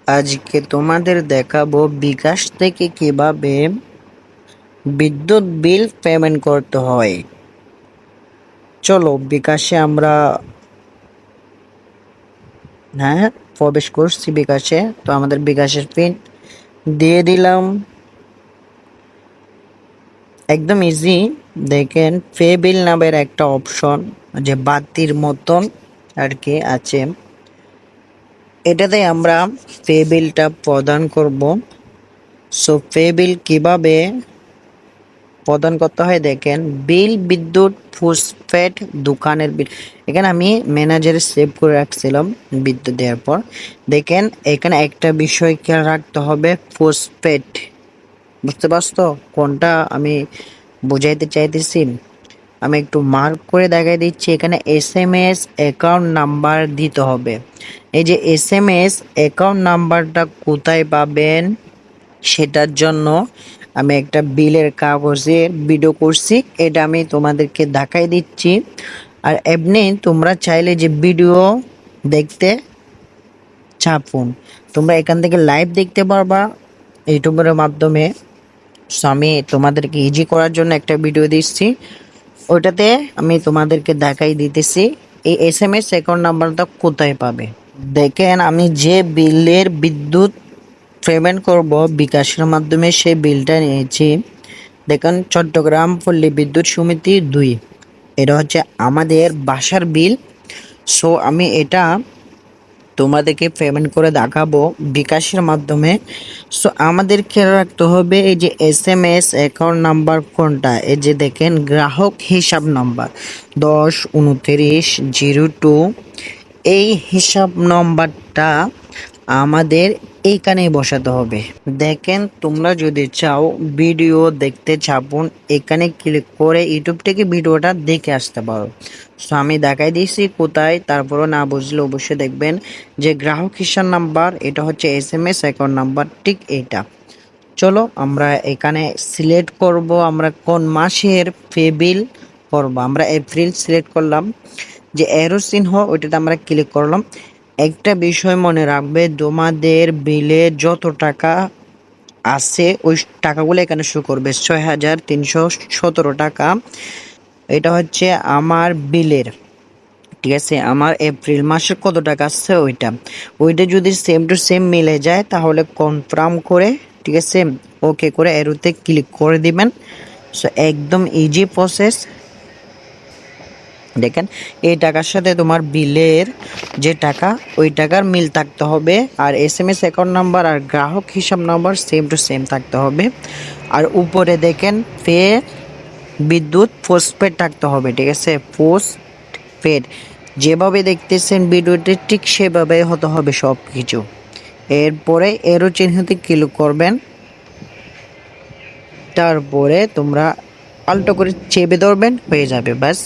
আজকে তোমাদের দেখাবো বিকাশ থেকে কিভাবে বিদ্যুৎ বিল পেমেন্ট করতে হয়। চলো বিকাশে আমরা প্রবেশ করছি বিকাশে। তো আমাদের বিকাশের পিন দিয়ে দিলাম। একদম ইজি। দেখেন পে বিল নামের একটা অপশন, যে বাতির মতন আর কি আছে, এটাতে আমরা পে বিলটা প্রদান করব। সো পে বিল কিভাবে প্রদান করতে হয় দেখেন, বিল বিদ্যুৎ পোস্টপেড দোকানের বিল। এখানে আমি ম্যানেজারে সেভ করে রাখছিলাম বিদ্যুৎ দেওয়ার পর। দেখেন এখানে একটা বিষয় খেয়াল রাখতে হবে, পোস্টপেড। বুঝতে পারছো কোনটা আমি বুঝাইতে চাইতেছি? আমি একটু মার্ক করে দেখাই দিচ্ছি। এখানে SMS অ্যাকাউন্ট নাম্বার দিতে হবে। এই যে SMS অ্যাকাউন্ট নাম্বারটা কোথায় পাবেন সেটার জন্য আমি একটা বিলের কাগজের ভিডিও করছি, এটা আমি তোমাদেরকে দেখাই দিচ্ছি। আর এমনি তোমরা চাইলে যে ভিডিও দেখতে চাপুন, তোমরা এখান থেকে লাইভ দেখতে পারবা ইউটিউবের মাধ্যমে। সো আমি তোমাদেরকে ইজি করার জন্য একটা ভিডিও দিচ্ছি, ওইটাতে আমি তোমাদেরকে দেখাই দিতেছি এই SMS অ্যাকাউন্ট নাম্বারটা কোথায় পাবে। দেখেন আমি যে বিলের বিদ্যুৎ পেমেন্ট করব বিকাশের মাধ্যমে, সেই বিলটা নিয়েছি। দেখেন চট্টগ্রাম পল্লী বিদ্যুৎ সমিতি 2, এটা হচ্ছে আমাদের বাসার বিল। সো আমি এটা তোমাদেরকে পেমেন্ট করে দেখাবো বিকাশের মাধ্যমে। সো আমাদের খেয়াল রাখতে হবে এই যে SMS অ্যাকাউন্ট নাম্বার কোনটা, এই যে দেখেন গ্রাহক হিসাব নাম্বার 102902, এই হিসাব নাম্বারটা আমাদের এইখানে বসাতে হবে। দেখেন তোমরা যদি চাও ভিডিও দেখতে চাপুন, এখানে ক্লিক করে ইউটিউব থেকে ভিডিওটা দেখে আসতে পারো। সো আমি দেখাই দিয়েছি কোথায়, তারপরও না বুঝলে অবশ্যই দেখবেন যে গ্রাহক হিসাব নাম্বার, এটা হচ্ছে SMS অ্যাকাউন্ট নাম্বার, ঠিক এইটা। চলো আমরা এখানে সিলেক্ট করব আমরা কোন মাসের পে বিল করব। আমরা এপ্রিল সিলেক্ট করলাম, যে অ্যারো চিহ্ন ওইটাতে আমরা ক্লিক করলাম। একটা বিষয় মনে রাখবে, তোমাদের বিলে যত টাকা আছে ওই টাকাগুলো এখানে শো করবে, 6317 টাকা। এটা হচ্ছে আমার বিলের, ঠিক আছে। আমার এপ্রিল মাসে কত টাকা আসছে ওইটা যদি সেম টু সেম মিলে যায় তাহলে কনফার্ম করে, ঠিক আছে, ওকে করে এরোতে ক্লিক করে দিবেন। সো একদম ইজি প্রসেস। দেখেন এই টাকার সাথে তোমার বিলের যে টাকা ওই টাকার মিল থাকতে হবে, আর SMS অ্যাকাউন্ট নাম্বার আর গ্রাহক হিসাব নাম্বার সেম টু সেম থাকতে হবে। আর উপরে দেখেন পে বিদ্যুৎ পোস্টপেড থাকতে হবে, ঠিক আছে, পোস্টপেড। যেভাবে দেখতেছেন ভিডিওতে ঠিক সেভাবে হতে হবে সব কিছু। এরপরে এরো চিহ্নতে ক্লিক করবেন, তারপরে তোমরা আলটো করে চেপে ধরবেন, হয়ে যাবে, ব্যাস।